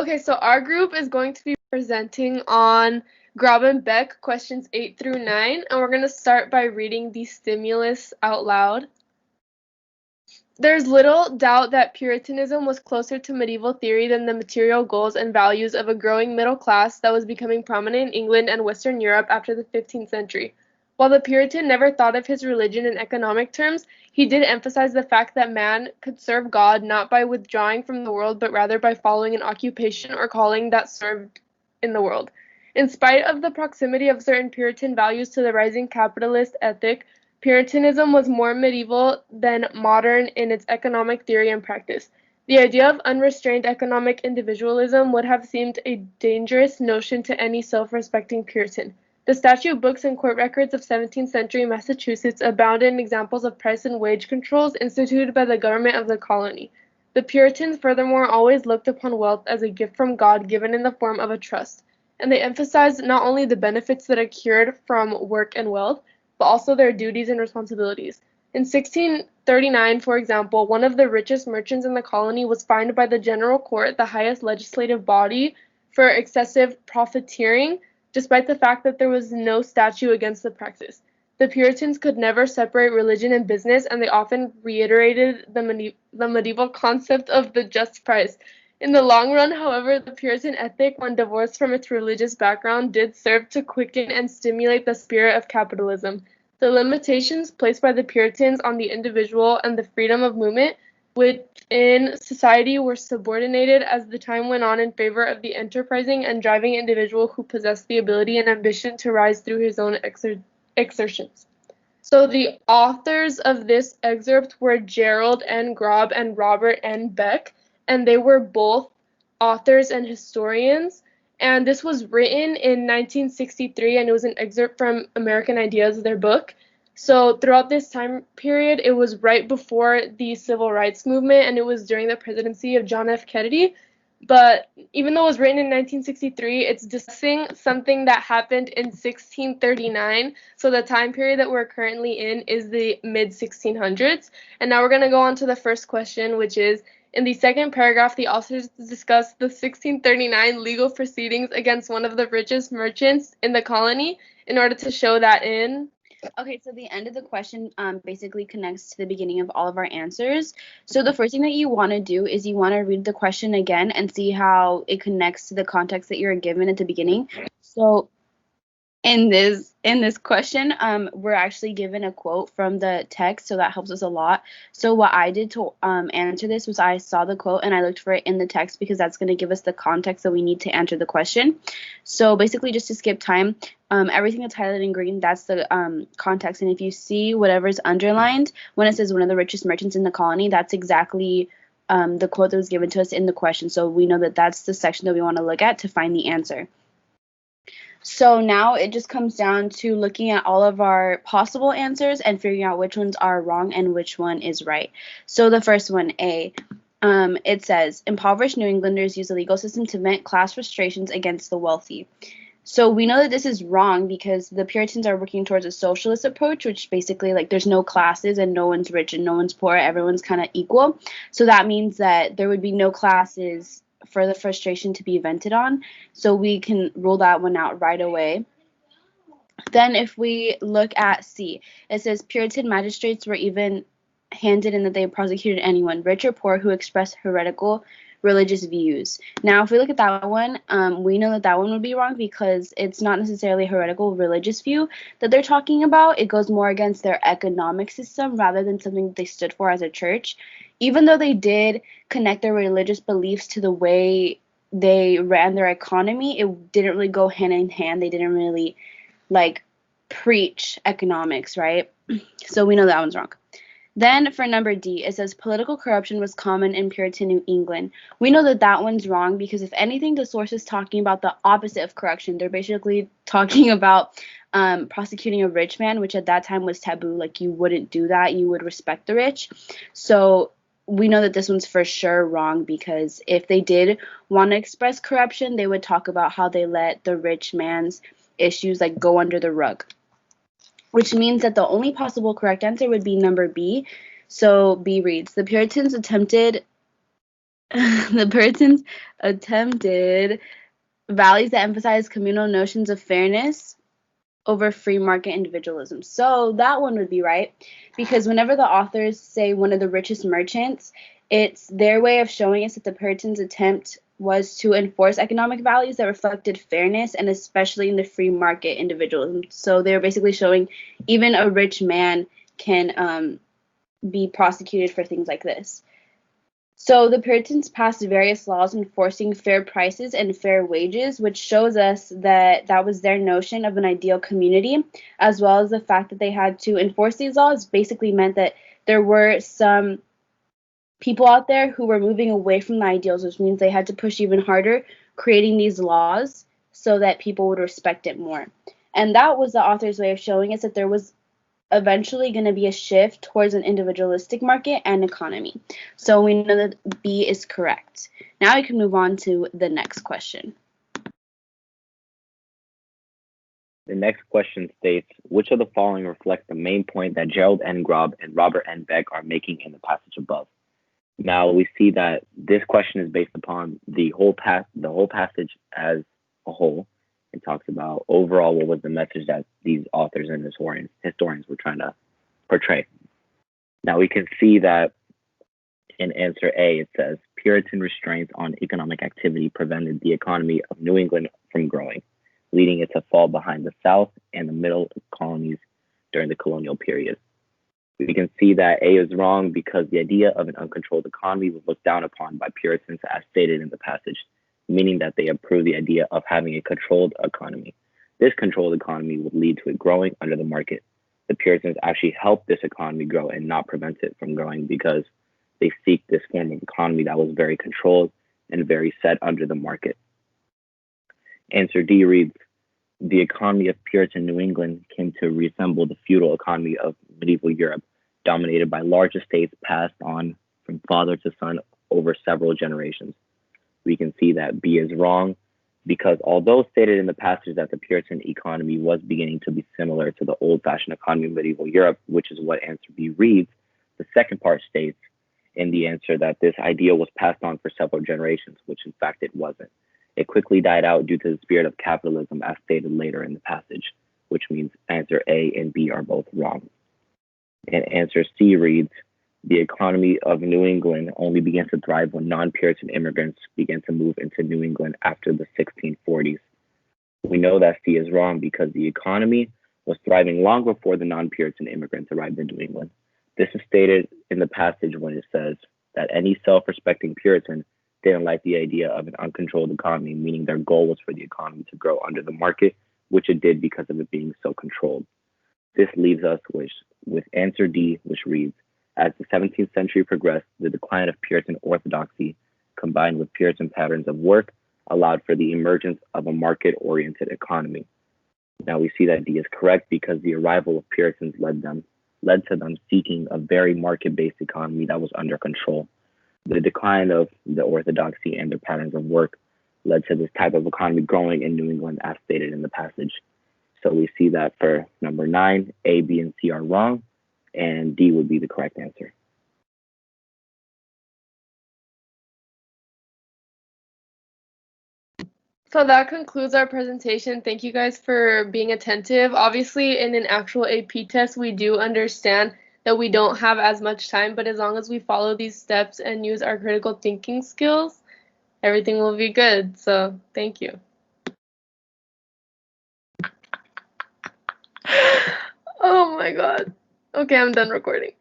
Okay, so our group is going to be presenting on Grabenbeck questions 8 through 9, and we're going to start by reading the stimulus out loud. There's little doubt that Puritanism was closer to medieval theory than the material goals and values of a growing middle class that was becoming prominent in England and Western Europe after the 15th century. While the Puritan never thought of his religion in economic terms, he did emphasize the fact that man could serve God not by withdrawing from the world, but rather by following an occupation or calling that served in the world. In spite of the proximity of certain Puritan values to the rising capitalist ethic, Puritanism was more medieval than modern in its economic theory and practice. The idea of unrestrained economic individualism would have seemed a dangerous notion to any self-respecting Puritan. The statute books and court records of 17th century Massachusetts abound in examples of price and wage controls instituted by the government of the colony. The Puritans furthermore always looked upon wealth as a gift from God given in the form of a trust, and they emphasized not only the benefits that accrued from work and wealth, but also their duties and responsibilities. In 1639, for example, one of the richest merchants in the colony was fined by the General Court, the highest legislative body, for excessive profiteering, despite the fact that there was no statute against the practice. The Puritans could never separate religion and business, and they often reiterated the medieval concept of the just price. In the long run, however, the Puritan ethic, when divorced from its religious background, did serve to quicken and stimulate the spirit of capitalism. The limitations placed by the Puritans on the individual and the freedom of movement within society were subordinated as the time went on in favor of the enterprising and driving individual who possessed the ability and ambition to rise through his own exertions. So the authors of this excerpt were Gerald N. Grob and Robert N. Beck, and they were both authors and historians. And this was written in 1963, and it was an excerpt from American Ideas, their book. So throughout this time period, it was right before the Civil Rights Movement, and it was during the presidency of John F. Kennedy. But even though it was written in 1963, it's discussing something that happened in 1639. So the time period that we're currently in is the mid-1600s. And now we're going to go on to the first question, which is, in the second paragraph, the authors discuss the 1639 legal proceedings against one of the richest merchants in the colony in order to show that in... Okay, so the end of the question basically connects to the beginning of all of our answers. So the first thing that you want to do is you want to read the question again and see how it connects to the context that you're given at the beginning. So in this question, we're actually given a quote from the text, so that helps us a lot. So what I did to answer this was I saw the quote and I looked for it in the text because that's going to give us the context that we need to answer the question. So basically, just to skip time, everything that's highlighted in green, that's the context. And if you see whatever's underlined when it says one of the richest merchants in the colony, that's exactly the quote that was given to us in the question. So we know that that's the section that we want to look at to find the answer. So now it just comes down to looking at all of our possible answers and figuring out which ones are wrong and which one is right. So the first one, A, it says, impoverished New Englanders use the legal system to vent class frustrations against the wealthy. So we know that this is wrong because the Puritans are working towards a socialist approach, which basically, like, there's no classes and no one's rich and no one's poor. Everyone's kind of equal. So that means that there would be no classes for the frustration to be vented on. So we can rule that one out right away. Then if we look at C, it says Puritan magistrates were even handed in that they prosecuted anyone, rich or poor, who expressed heretical religious views. Now, if we look at that one, we know that that one would be wrong because it's not necessarily a heretical religious view that they're talking about. It goes more against their economic system rather than something that they stood for as a church. Even though they did connect their religious beliefs to the way they ran their economy, it didn't really go hand in hand. They didn't really, like, preach economics, right? So we know that one's wrong. Then for number D, it says political corruption was common in Puritan New England. We know that that one's wrong because if anything, the source is talking about the opposite of corruption. They're basically talking about prosecuting a rich man, which at that time was taboo. Like, you wouldn't do that. You would respect the rich. So we know that this one's for sure wrong because if they did want to express corruption, they would talk about how they let the rich man's issues, like, go under the rug. Which means that the only possible correct answer would be number B. So B reads, the Puritans attempted The Puritans attempted values that emphasize communal notions of fairness over free market individualism. So that one would be right, because whenever the authors say one of the richest merchants, it's their way of showing us that the Puritans' attempt was to enforce economic values that reflected fairness, and especially in the free market individualism. So they're basically showing even a rich man can be prosecuted for things like this. So the Puritans passed various laws enforcing fair prices and fair wages, which shows us that that was their notion of an ideal community, as well as the fact that they had to enforce these laws basically meant that there were some people out there who were moving away from the ideals, which means they had to push even harder, creating these laws so that people would respect it more. And that was the author's way of showing us that there was eventually going to be a shift towards an individualistic market and economy. So we know that B is correct. Now we can move on to the next question. The next question states, which of the following reflects the main point that Gerald N. Grob and Robert N. Beck are making in the passage above? Now we see that this question is based upon the whole passage as a whole. It talks about overall what was the message that these authors and historians were trying to portray. Now we can see that in answer A, it says Puritan restraints on economic activity prevented the economy of New England from growing, leading it to fall behind the South and the middle colonies during the colonial period. We can see that A is wrong because the idea of an uncontrolled economy was looked down upon by Puritans as stated in the passage, meaning that they approved the idea of having a controlled economy. This controlled economy would lead to it growing under the market. The Puritans actually helped this economy grow and not prevent it from growing because they seek this form of economy that was very controlled and very set under the market. Answer D reads, the economy of Puritan New England came to resemble the feudal economy of medieval Europe, dominated by large estates passed on from father to son over several generations. We can see that B is wrong because although stated in the passage that the Puritan economy was beginning to be similar to the old-fashioned economy of medieval Europe, which is what answer B reads, the second part states in the answer that this idea was passed on for several generations, which in fact it wasn't. It quickly died out due to the spirit of capitalism as stated later in the passage, which means answer A and B are both wrong. And answer C reads, the economy of New England only began to thrive when non-Puritan immigrants began to move into New England after the 1640s. We know that C is wrong because the economy was thriving long before the non-Puritan immigrants arrived in New England. This is stated in the passage when it says that any self-respecting Puritan didn't like the idea of an uncontrolled economy, meaning their goal was for the economy to grow under the market, which it did because of it being so controlled. This leaves us with answer D, which reads, as the 17th century progressed, the decline of Puritan orthodoxy, combined with Puritan patterns of work, allowed for the emergence of a market-oriented economy. Now we see that D is correct because the arrival of Puritans led to them seeking a very market-based economy that was under control. The decline of the orthodoxy and their patterns of work led to this type of economy growing in New England as stated in the passage. So we see that for number 9, A, B, and C are wrong, and D would be the correct answer. So that concludes our presentation. Thank you guys for being attentive. Obviously, in an actual AP test, we do understand that we don't have as much time, but as long as we follow these steps and use our critical thinking skills, everything will be good. So thank you. Oh my God. Okay, I'm done recording.